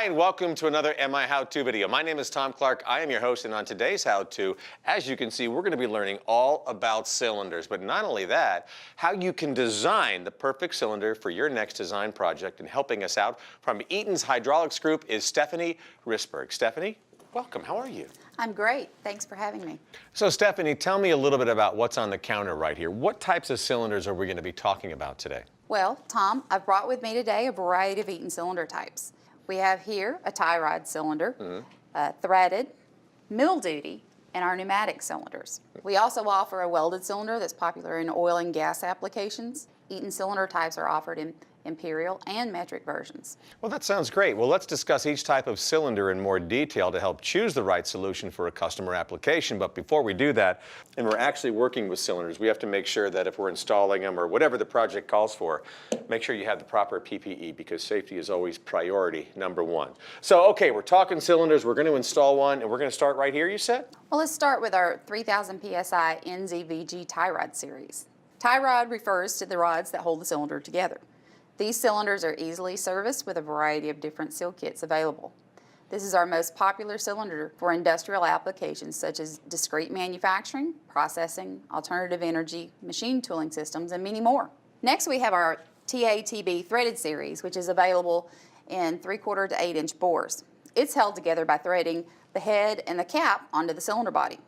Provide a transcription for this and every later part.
Hi, and welcome to another MiHow2 video. My name is Tom Clark. I am your host, and on today's How-To, as you can see, we're going to be learning all about cylinders. But not only that, how you can design the perfect cylinder for your next design project. And helping us out from Eaton's hydraulics group is Stephanie Risberg. Stephanie, welcome. How are you? I'm great. Thanks for having me. So Stephanie, tell me a little bit about what's on the counter right here. What types of cylinders are we going to be talking about today? Well, Tom, I've brought with me today a variety of Eaton cylinder types. We have here a tie rod cylinder, threaded, mill duty, and our pneumatic cylinders. We also offer a welded cylinder that's popular in oil and gas applications. Eaton cylinder types are offered in imperial and metric versions. Well, that sounds great. Well, let's discuss each type of cylinder in more detail to help choose the right solution for a customer application. But before we do that, and we're actually working with cylinders, we have to make sure that if we're installing them or whatever the project calls for, make sure you have the proper PPE, because safety is always priority number one. So, okay, we're talking cylinders. We're going to install one, and we're going to start right here, you said? Well, let's start with our 3000 PSI NZVG tie rod series. Tie rod refers to the rods that hold the cylinder together. These cylinders are easily serviced with a variety of different seal kits available. This is our most popular cylinder for industrial applications such as discrete manufacturing, processing, alternative energy, machine tooling systems, and many more. Next, we have our TATB threaded series, which is available in 3/4 to 8-inch bores. It's held together by threading the head and the cap onto the cylinder body.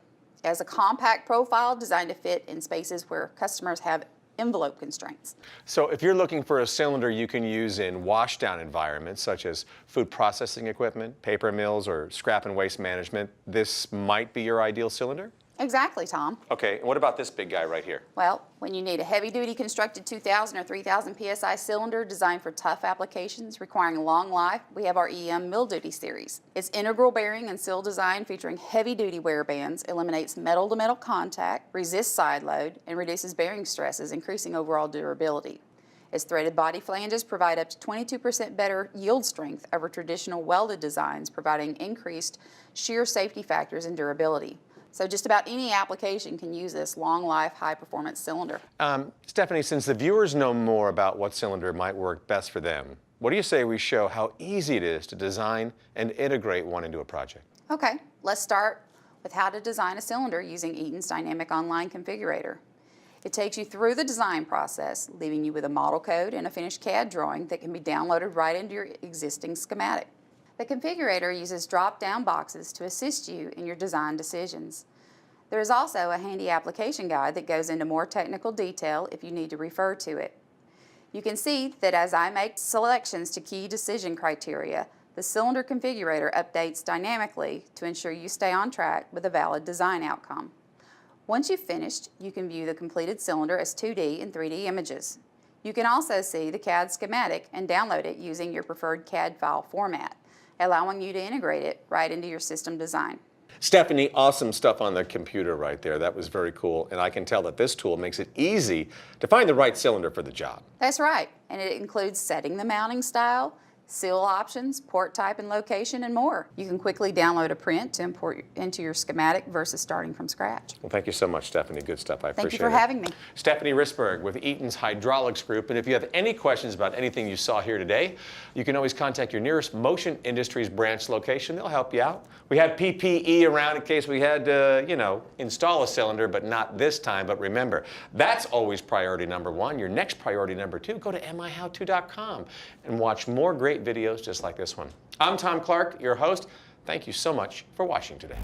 It has a compact profile designed to fit in spaces where customers have envelope constraints. So if you're looking for a cylinder you can use in washdown environments such as food processing equipment, paper mills, or scrap and waste management, this might be your ideal cylinder? Exactly, Tom. Okay, and what about this big guy right here? Well, when you need a heavy-duty constructed 2000 or 3000 PSI cylinder designed for tough applications requiring long life, we have our EM Mill Duty series. Its integral bearing and seal design featuring heavy-duty wear bands eliminates metal-to-metal contact, resists side load, and reduces bearing stresses, increasing overall durability. Its threaded body flanges provide up to 22% better yield strength over traditional welded designs, providing increased shear safety factors and durability. So just about any application can use this long-life, high-performance cylinder. Stephanie, since the viewers know more about what cylinder might work best for them, what do you say we show how easy it is to design and integrate one into a project? Okay, let's start with how to design a cylinder using Eaton's Dynamic Online Configurator. It takes you through the design process, leaving you with a model code and a finished CAD drawing that can be downloaded right into your existing schematic. The configurator uses drop-down boxes to assist you in your design decisions. There is also a handy application guide that goes into more technical detail if you need to refer to it. You can see that as I make selections to key decision criteria, the cylinder configurator updates dynamically to ensure you stay on track with a valid design outcome. Once you've finished, you can view the completed cylinder as 2D and 3D images. You can also see the CAD schematic and download it using your preferred CAD file format, allowing you to integrate it right into your system design. Stephanie, awesome stuff on the computer right there. That was very cool, and I can tell that this tool makes it easy to find the right cylinder for the job. That's right, and it includes setting the mounting style, seal options, port type and location, and more. You can quickly download a print to import into your schematic versus starting from scratch. Well, thank you so much, Stephanie. Good stuff. I appreciate it. Thank you for having me. Stephanie Risberg with Eaton's Hydraulics Group. And if you have any questions about anything you saw here today, you can always contact your nearest Motion Industries branch location. They'll help you out. We have PPE around in case we had to, install a cylinder, but not this time. But remember, that's always priority number one. Your next priority number two, go to MiHow2.com and watch more great videos just like this one. I'm Tom Clark, your host. Thank you so much for watching today.